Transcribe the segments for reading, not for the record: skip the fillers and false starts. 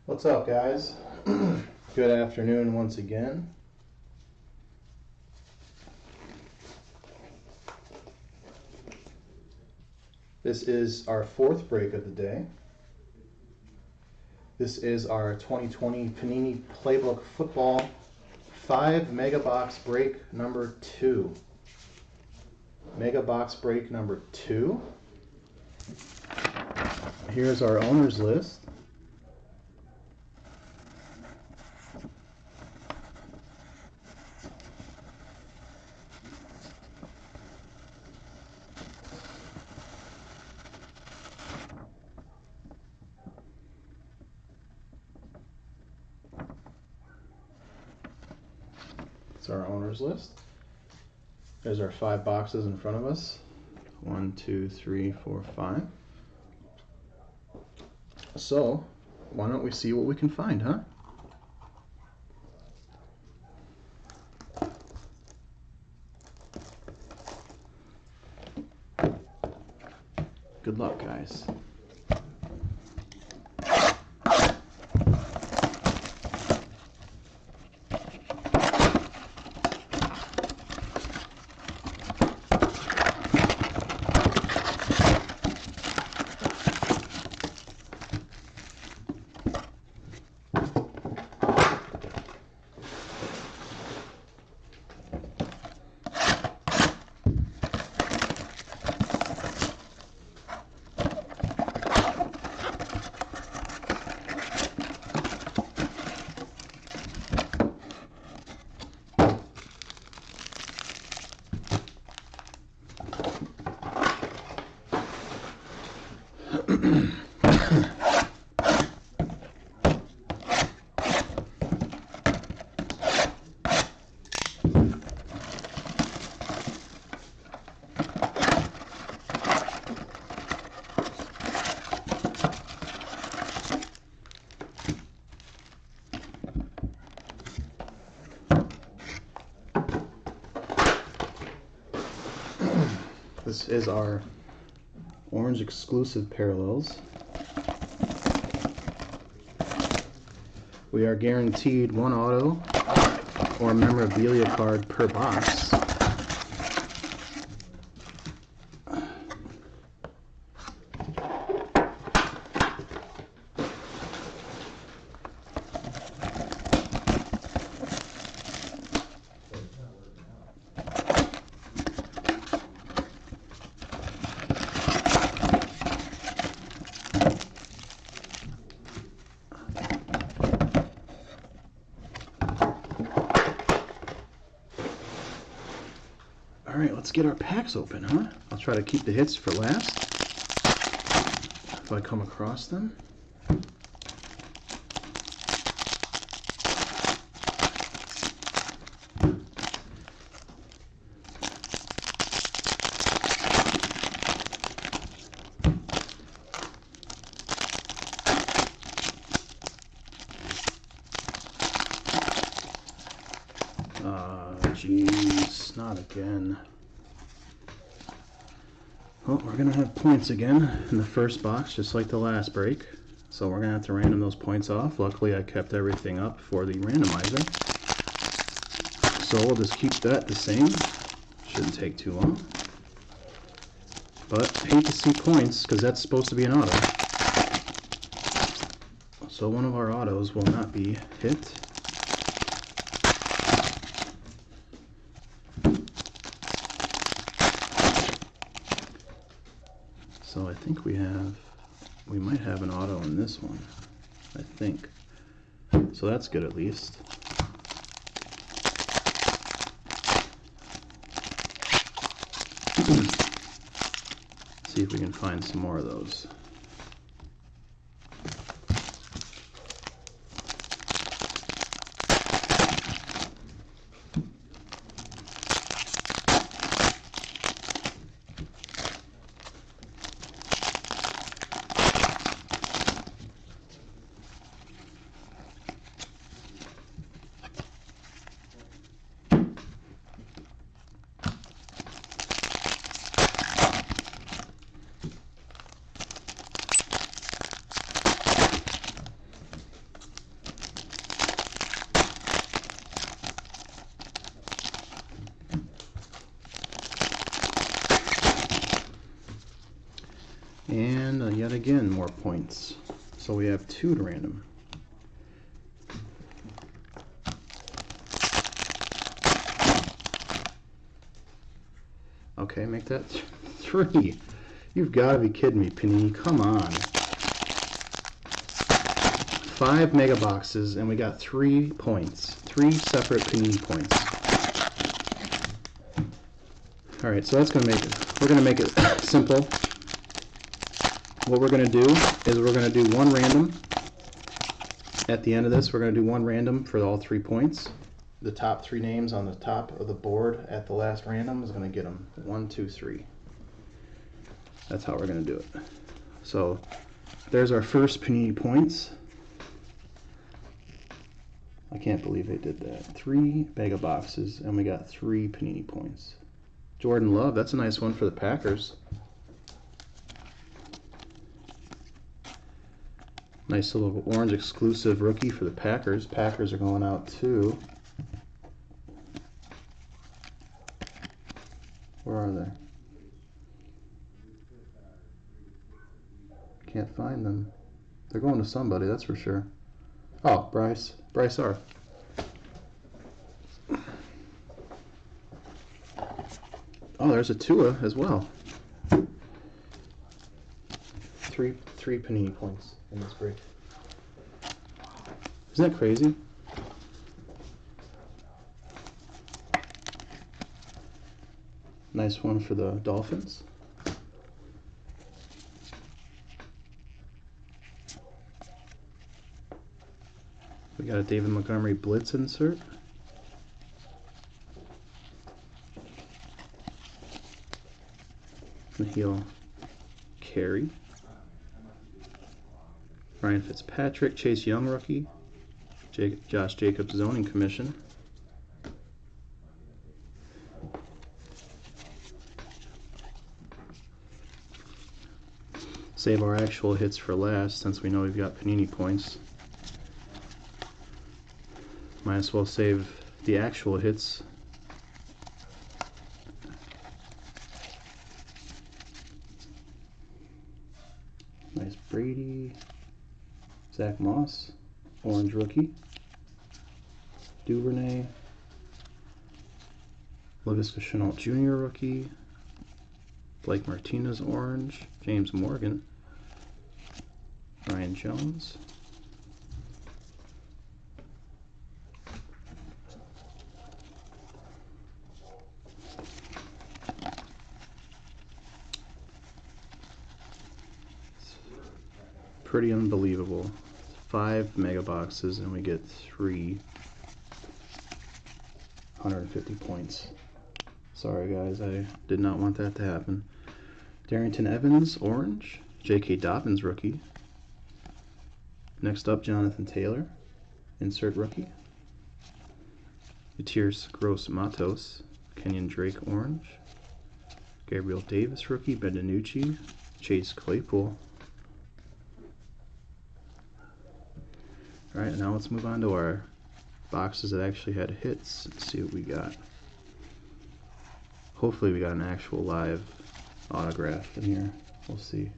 What's up, guys? Good afternoon once again. This is our fourth break of the day. This is our 2020 Panini Playbook Football 5 Mega Box break number 2. Mega Box break number 2. Here's our owner's list. It's our owner's list. There's our 5 boxes in front of us. 1, 2, 3, 4, 5. So, why don't we see what we can find, huh? Good luck, guys. This is our orange exclusive parallels. We are guaranteed 1 auto or memorabilia card per box. Alright, let's get our packs open, huh? I'll try to keep the hits for last, if I come across them. Jeez, not again. Well, we're going to have points again in the first box, just like the last break. So we're going to have to random those points off. Luckily, I kept everything up for the randomizer. So we'll just keep that the same. Shouldn't take too long. But I hate to see points, because that's supposed to be an auto. So one of our autos will not be hit. So I think we might have an auto in this one, I think. So that's good at least. See if we can find some more of those. And yet again, more points. So we have 2 to random. Okay, make that 3. You've got to be kidding me, Panini. Come on. 5 mega boxes, and we got 3 points. 3 separate Panini points. All right, so that's going to make it. We're going to make it simple. What we're going to do is we're going to do 1 random. At the end of this, we're going to do 1 random for all 3 points. The top 3 names on the top of the board at the last random is going to get them. 1, 2, 3. That's how we're going to do it. So there's our first Panini points. I can't believe they did that. 3 mega boxes, and we got 3 Panini points. Jordan Love, that's a nice one for the Packers. Nice little orange exclusive rookie for the Packers. Packers are going out too. Where are they? Can't find them. They're going to somebody, that's for sure. Oh, Bryce R. Oh, there's a Tua as well. 3 Panini points in this break. Isn't that crazy? Nice one for the Dolphins. We got a David Montgomery Blitz insert. N'Keal Carey. Ryan Fitzpatrick, Chase Young rookie. Josh Jacobs zoning commission. Save our actual hits for last since we know we've got Panini points. Might as well save the actual hits. Nice Brady. Zach Moss, orange rookie. Duvernay. Laviska Shenault Jr. rookie. Blake Martinez orange. James Morgan. Ryan Jones. Pretty unbelievable. 5 mega boxes and we get 350 points. Sorry guys, I did not want that to happen. Darrington Evans, orange. J.K. Dobbins, rookie. Next up, Jonathan Taylor, insert rookie. Utiers Gross Matos, Kenyon Drake, orange. Gabriel Davis, rookie. Bendinucci, Chase Claypool. Alright, now let's move on to our boxes that actually had hits. Let's see what we got. Hopefully we got an actual live autograph in here. We'll see.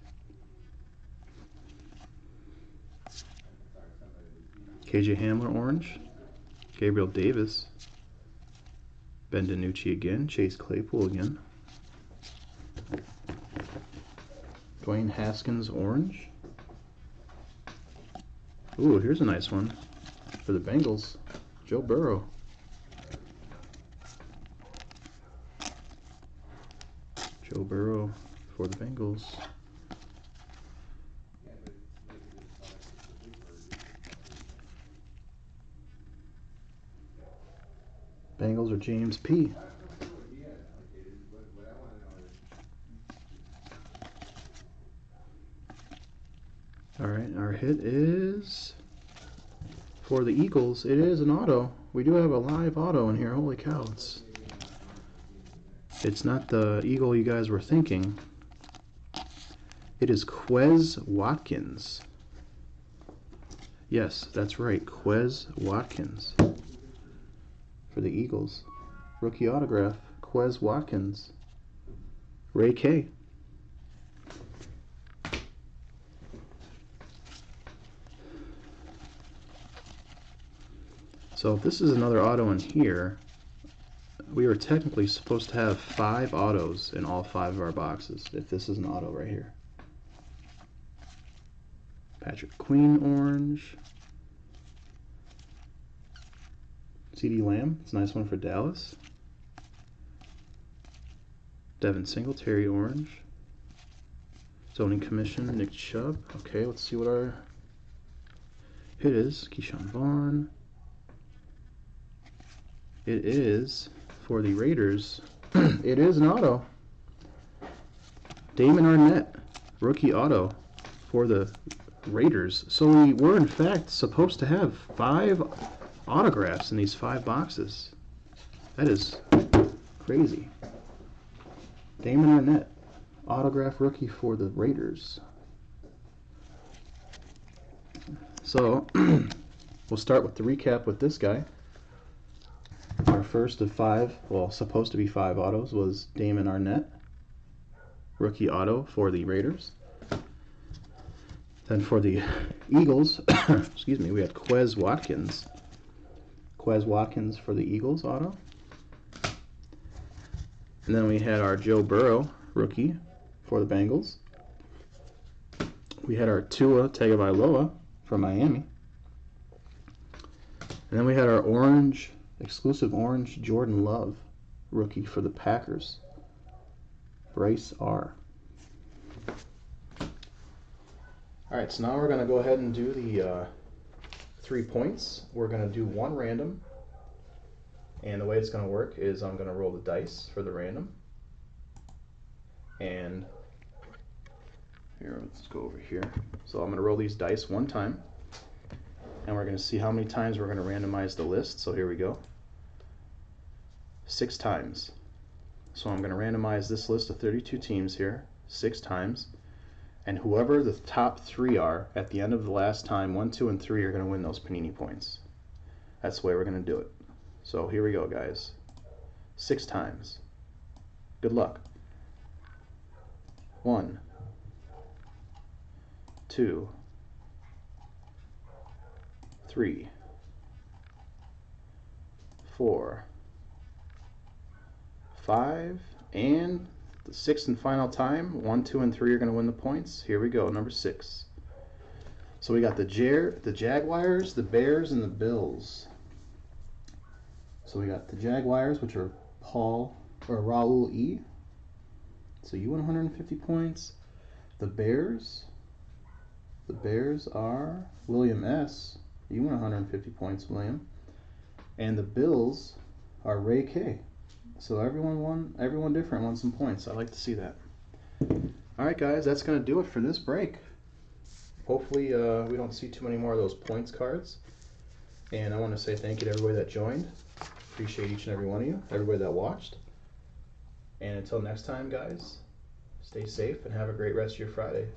KJ Hamler orange, Gabriel Davis, Ben DiNucci again, Chase Claypool again, Dwayne Haskins orange. Ooh, here's a nice one for the Bengals, Joe Burrow. Joe Burrow for the Bengals. Bengals are James P. Alright, our hit is for the Eagles. It is an auto. We do have a live auto in here. Holy cow. It's not the Eagle you guys were thinking. It is Quez Watkins. Yes, that's right. Quez Watkins for the Eagles. Rookie autograph. Quez Watkins. Ray K. So if this is another auto in here, we were technically supposed to have 5 autos in all 5 of our boxes, if this is an auto right here. Patrick Queen orange. CeeDee Lamb, it's a nice one for Dallas. Devin Singletary orange. Zoning Commission, Nick Chubb. Okay, let's see what our hit is. Keyshawn Vaughn. It is for the Raiders. It is an auto. Damon Arnett, rookie auto for the Raiders. So we were in fact supposed to have 5 autographs in these 5 boxes. That is crazy. Damon Arnett, autograph rookie for the Raiders. So we'll start with the recap with this guy. Our first of 5, well, supposed to be 5 autos was Damon Arnett, rookie auto for the Raiders. Then for the Eagles, excuse me, we had Quez Watkins. Quez Watkins for the Eagles auto. And then we had our Joe Burrow, rookie for the Bengals. We had our Tua Tagovailoa from Miami. And then we had our orange, exclusive orange Jordan Love, rookie for the Packers, Bryce R. Alright, so now we're going to go ahead and do the 3 points. We're going to do 1 random, and the way it's going to work is I'm going to roll the dice for the random. And here, let's go over here. So I'm going to roll these dice 1 time, and we're going to see how many times we're going to randomize the list. So here we go. 6 times. So I'm going to randomize this list of 32 teams here 6 times. And whoever the top 3 are at the end of the last time, 1, 2, and 3 are going to win those Panini points. That's the way we're going to do it. So here we go, guys. 6 times. Good luck. 1, 2, 3, 4, 5, and the 6th and final time, 1, 2, and 3 are going to win the points. Here we go, number 6. So we got the Jaguars, the Bears, and the Bills. So we got the Jaguars, which are Raul E. So you win 150 points. The Bears are William S. You win 150 points, William. And the Bills are Ray K. So everyone different won some points. I like to see that. Alright guys, that's going to do it for this break. Hopefully we don't see too many more of those points cards. And I want to say thank you to everybody that joined. Appreciate each and every one of you, everybody that watched. And until next time guys, stay safe and have a great rest of your Friday.